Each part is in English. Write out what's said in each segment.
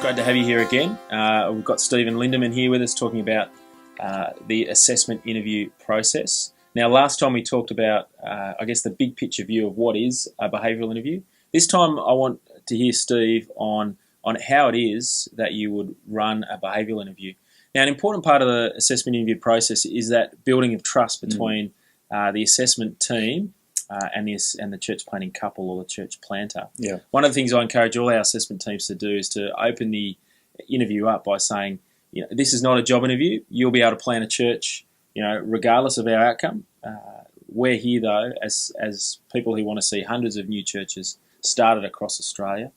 great to have you here again. We've got Stephen Lindemann here with us talking about the assessment interview process. Now, last time we talked about, the big picture view of what is a behavioural interview. This time I want to hear Steve on how it is that you would run a behavioural interview. Now, an important part of the assessment interview process is that building of trust between the assessment team and the church planting couple or the church planter. Yeah. One of the things I encourage all our assessment teams to do is to open the interview up by saying, this is not a job interview. You'll be able to plant a church, regardless of our outcome. We're here, though, as people who want to see hundreds of new churches started across Australia.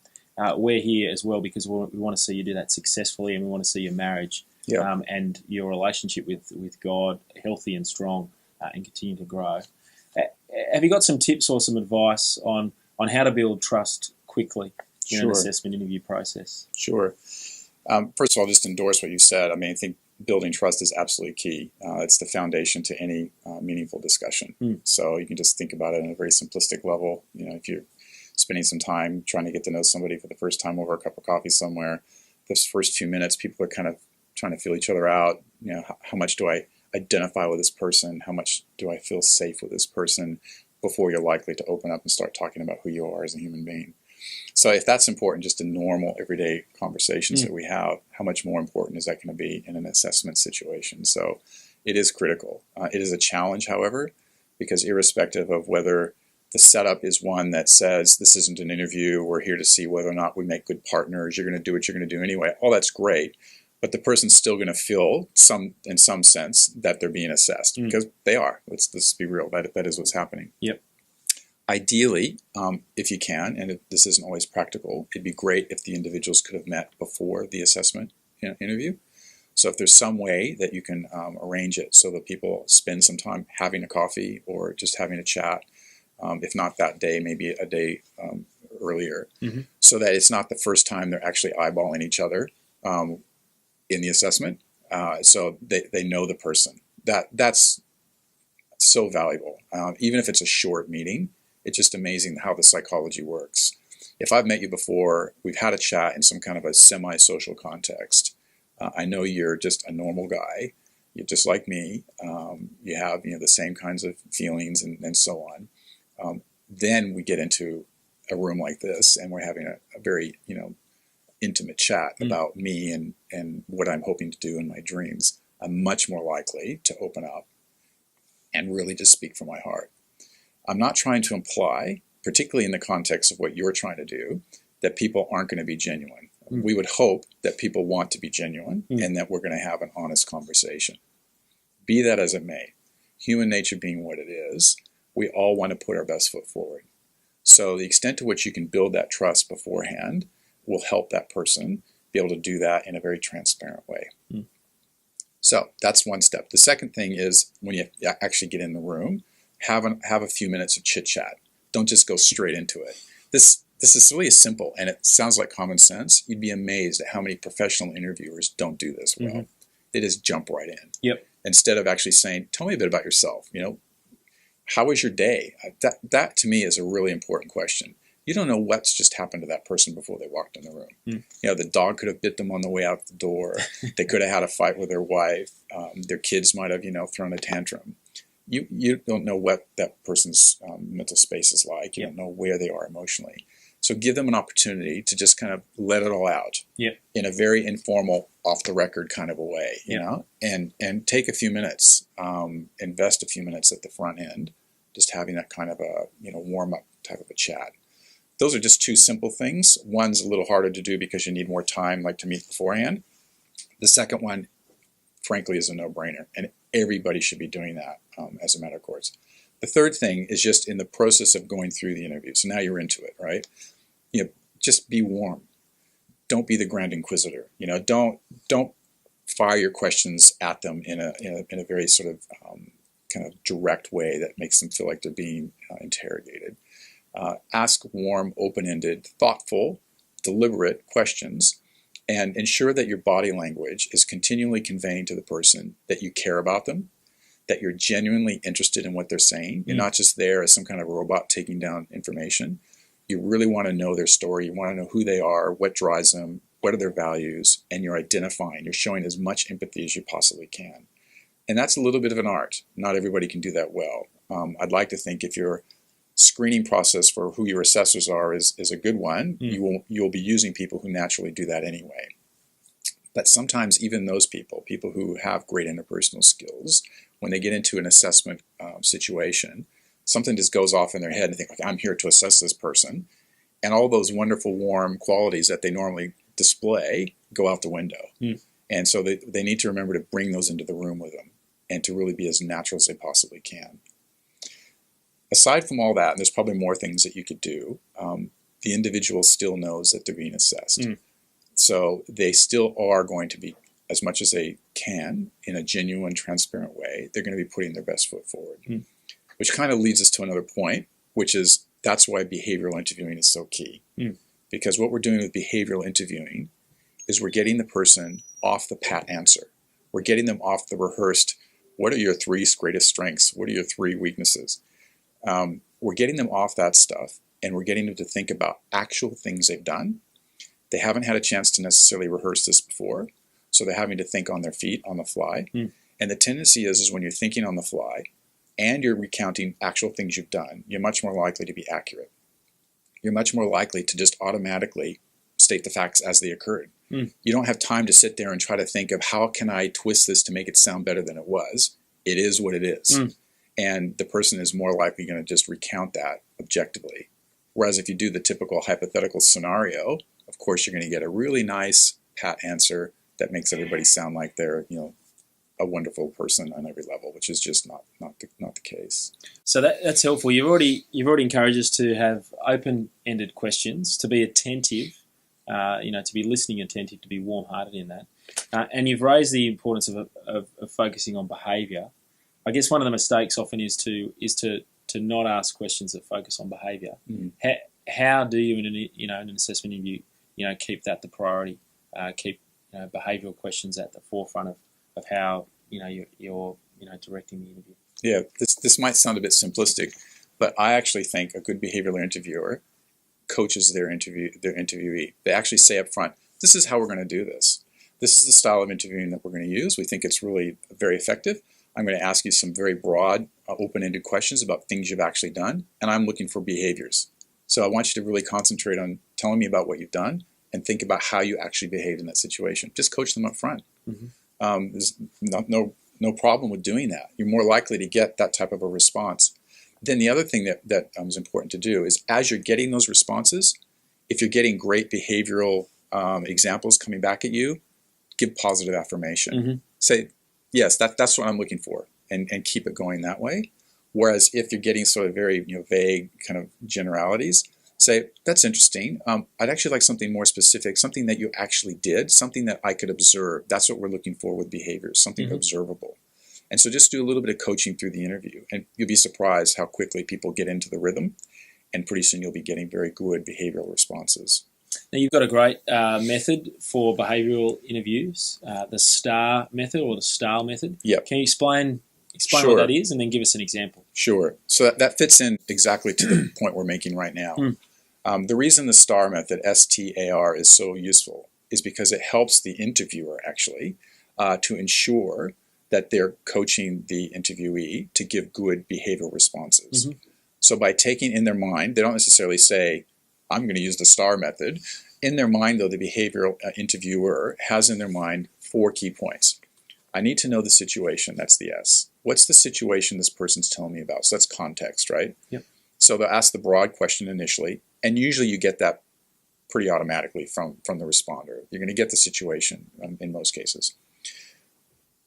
We're here as well because we want to see you do that successfully, and we want to see your marriage and your relationship with God healthy and strong and continue to grow. Have you got some tips or some advice on how to build trust quickly in an assessment interview process? Sure. First of all, just endorse what you said. I think building trust is absolutely key. It's the foundation to any meaningful discussion. So you can just think about it on a very simplistic level. If you're spending some time trying to get to know somebody for the first time over a cup of coffee somewhere, those first few minutes, people are kind of trying to feel each other out. How much do I identify with this person? How much do I feel safe with this person before you're likely to open up and start talking about who you are as a human being? So if that's important just in normal, everyday conversations that we have, how much more important is that going to be in an assessment situation? So it is critical. It is a challenge, however, because irrespective of whether the setup is one that says this isn't an interview, we're here to see whether or not we make good partners, you're going to do what you're going to do anyway, all that's great. But the person's still going to feel in some sense that they're being assessed because they are. Let's be real. That is what's happening. Yep. Ideally, if you can, and this isn't always practical, it'd be great if the individuals could have met before the assessment interview. So if there's some way that you can arrange it so that people spend some time having a coffee or just having a chat, if not that day, maybe a day earlier, so that it's not the first time they're actually eyeballing each other in the assessment, so they know the person. That's so valuable. Even if it's a short meeting, it's just amazing how the psychology works. If I've met you before, we've had a chat in some kind of a semi-social context. I know you're just a normal guy. You're just like me. You have the same kinds of feelings and so on. Then we get into a room like this, and we're having a very intimate chat about me and what I'm hoping to do in my dreams. I'm much more likely to open up and really just speak from my heart. I'm not trying to imply, particularly in the context of what you're trying to do, that people aren't going to be genuine. We would hope that people want to be genuine and that we're going to have an honest conversation. Be that as it may, human nature being what it is, we all want to put our best foot forward. So the extent to which you can build that trust beforehand will help that person be able to do that in a very transparent way. So that's one step. The second thing is when you actually get in the room, have a few minutes of chit-chat. Don't just go straight into it. This is really simple, and it sounds like common sense. You'd be amazed at how many professional interviewers don't do this well. They just jump right in. Yep. Instead of actually saying, tell me a bit about yourself. How was your day? That to me is a really important question. You don't know what's just happened to that person before they walked in the room. The dog could have bit them on the way out the door. They could have had a fight with their wife. Their kids might have, thrown a tantrum. You don't know what that person's mental space is like. You don't know where they are emotionally. So give them an opportunity to just kind of let it all out in a very informal, off-the-record kind of a way, and take a few minutes, invest a few minutes at the front end, just having that kind of a warm-up type of a chat. Those are just two simple things. One's a little harder to do because you need more time, like to meet beforehand. The second one, frankly, is a no-brainer, and everybody should be doing that as a matter of course. The third thing is just in the process of going through the interview. So now you're into it, right? Just be warm. Don't be the grand inquisitor. Don't fire your questions at them in a very sort of kind of direct way that makes them feel like they're being interrogated. Ask warm, open-ended, thoughtful, deliberate questions, and ensure that your body language is continually conveying to the person that you care about them, that you're genuinely interested in what they're saying. You're not just there as some kind of robot taking down information. You really want to know their story. You want to know who they are, what drives them, what are their values, and you're identifying, you're showing as much empathy as you possibly can. And that's a little bit of an art. Not everybody can do that well. I'd like to think if your screening process for who your assessors are is a good one, you'll be using people who naturally do that anyway. But sometimes even those people who have great interpersonal skills, when they get into an assessment situation, something just goes off in their head and they think, like, I'm here to assess this person. And all those wonderful, warm qualities that they normally display go out the window. And so they need to remember to bring those into the room with them and to really be as natural as they possibly can. Aside from all that, and there's probably more things that you could do, the individual still knows that they're being assessed. So they still are going to be, as much as they can, in a genuine, transparent way, they're going to be putting their best foot forward. Which kind of leads us to another point, which is that's why behavioral interviewing is so key. Because what we're doing with behavioral interviewing is we're getting the person off the pat answer. We're getting them off the rehearsed, what are your 3 greatest strengths? What are your 3 weaknesses? We're getting them off that stuff, and we're getting them to think about actual things they've done. They haven't had a chance to necessarily rehearse this before, so they're having to think on their feet, on the fly. And the tendency is when you're thinking on the fly and you're recounting actual things you've done, you're much more likely to be accurate. You're much more likely to just automatically state the facts as they occurred. You don't have time to sit there and try to think of how can I twist this to make it sound better than it was. It is what it is. And the person is more likely going to just recount that objectively. Whereas if you do the typical hypothetical scenario, of course you're going to get a really nice pat answer that makes everybody sound like they're, a wonderful person on every level, which is just not the case. So that's helpful. You've already encouraged us to have open-ended questions, to be attentive, to be listening attentive, to be warm-hearted in that, and you've raised the importance of focusing on behaviour. I guess one of the mistakes often is to not ask questions that focus on behaviour. How do you in an assessment interview keep that the priority? Keep behavioural questions at the forefront of how you're directing the interview. Yeah, this might sound a bit simplistic, but I actually think a good behavioral interviewer coaches their interviewee. They actually say up front, this is how we're going to do this. This is the style of interviewing that we're going to use. We think it's really very effective. I'm going to ask you some very broad, open-ended questions about things you've actually done, and I'm looking for behaviors. So I want you to really concentrate on telling me about what you've done and think about how you actually behaved in that situation. Just coach them up front. There's no problem with doing that. You're more likely to get that type of a response. Then the other thing that is important to do is as you're getting those responses, if you're getting great behavioral examples coming back at you, give positive affirmation. Say, yes, that's what I'm looking for, and keep it going that way. Whereas if you're getting sort of very vague kind of generalities, say, that's interesting. I'd actually like something more specific, something that you actually did, something that I could observe. That's what we're looking for with behaviors, something observable. And so just do a little bit of coaching through the interview, and you'll be surprised how quickly people get into the rhythm, and pretty soon you'll be getting very good behavioral responses. Now, you've got a great method for behavioural interviews, the S.T.A.R.L method or the S.T.A.R.L method. Yep. Can you explain Sure. what that is and then give us an example? Sure. So that fits in exactly to the point we're making right now. The reason the S.T.A.R.L method, S.T.A.R.L, is so useful is because it helps the interviewer actually to ensure that they're coaching the interviewee to give good behavioral responses. So by taking in their mind, they don't necessarily say, I'm going to use the S.T.A.R.L method. In their mind, though, the behavioral interviewer has in their mind 4 key points. I need to know the situation. That's the S. What's the situation this person's telling me about? So that's context, right? Yep. So they'll ask the broad question initially, and usually you get that pretty automatically from the responder. You're going to get the situation in most cases.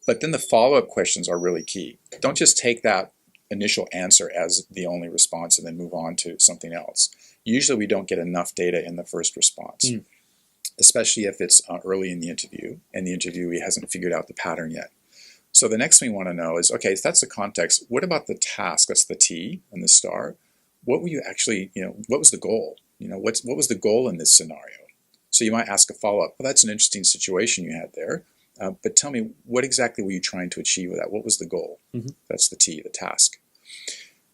But then the follow-up questions are really key. Don't just take that initial answer as the only response and then move on to something else. Usually we don't get enough data in the first response, especially if it's early in the interview and the interviewee hasn't figured out the pattern yet. So the next thing we want to know is, okay, if that's the context, what about the task? That's the T and the star. What were you actually, what was the goal? What was the goal in this scenario? So you might ask a follow-up, well, that's an interesting situation you had there, but tell me, what exactly were you trying to achieve with that? What was the goal? That's the T, the task.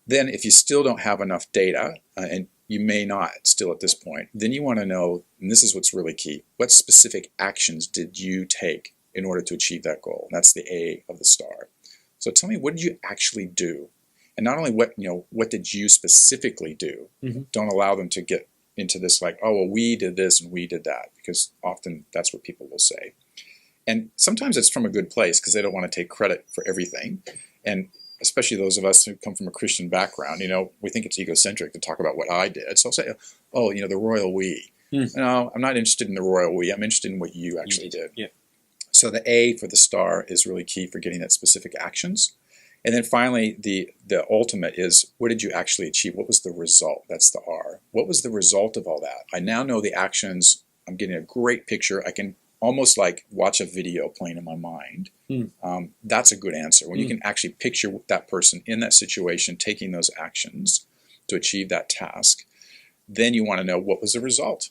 Then if you still don't have enough data, and you may not still at this point. Then you want to know, and this is what's really key, what specific actions did you take in order to achieve that goal? And that's the A of the STAR. So tell me, what did you actually do? And not only what did you specifically do? Mm-hmm. Don't allow them to get into this like, oh, well, we did this and we did that, because often that's what people will say. And sometimes it's from a good place because they don't want to take credit for everything. And especially those of us who come from a Christian background, we think it's egocentric to talk about what I did. So I'll say, oh, the royal we. No, I'm not interested in the royal we. I'm interested in what you actually did. Yeah. So the A for the STAR is really key for getting that specific actions. And then finally, the ultimate is, what did you actually achieve? What was the result? That's the R. What was the result of all that? I now know the actions. I'm getting a great picture. I can almost like watch a video playing in my mind. That's a good answer. When you can actually picture that person in that situation taking those actions to achieve that task, then you want to know, what was the result?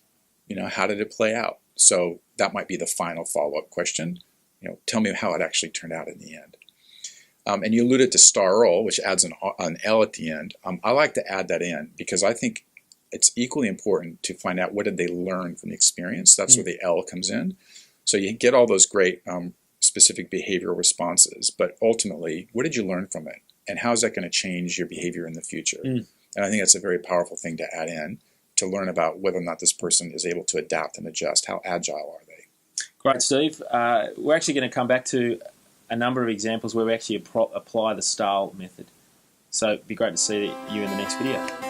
How did it play out? So that might be the final follow-up question. Tell me how it actually turned out in the end. And you alluded to S.T.A.R.L, which adds an L at the end. I like to add that in because I think it's equally important to find out, what did they learn from the experience. That's where the L comes in. So you get all those great specific behavioral responses, but ultimately, what did you learn from it? And how is that going to change your behavior in the future? And I think that's a very powerful thing to add in, to learn about whether or not this person is able to adapt and adjust. How agile are they? Great, Steve. We're actually going to come back to a number of examples where we actually apply the S.T.A.R.L method. So it'd be great to see you in the next video.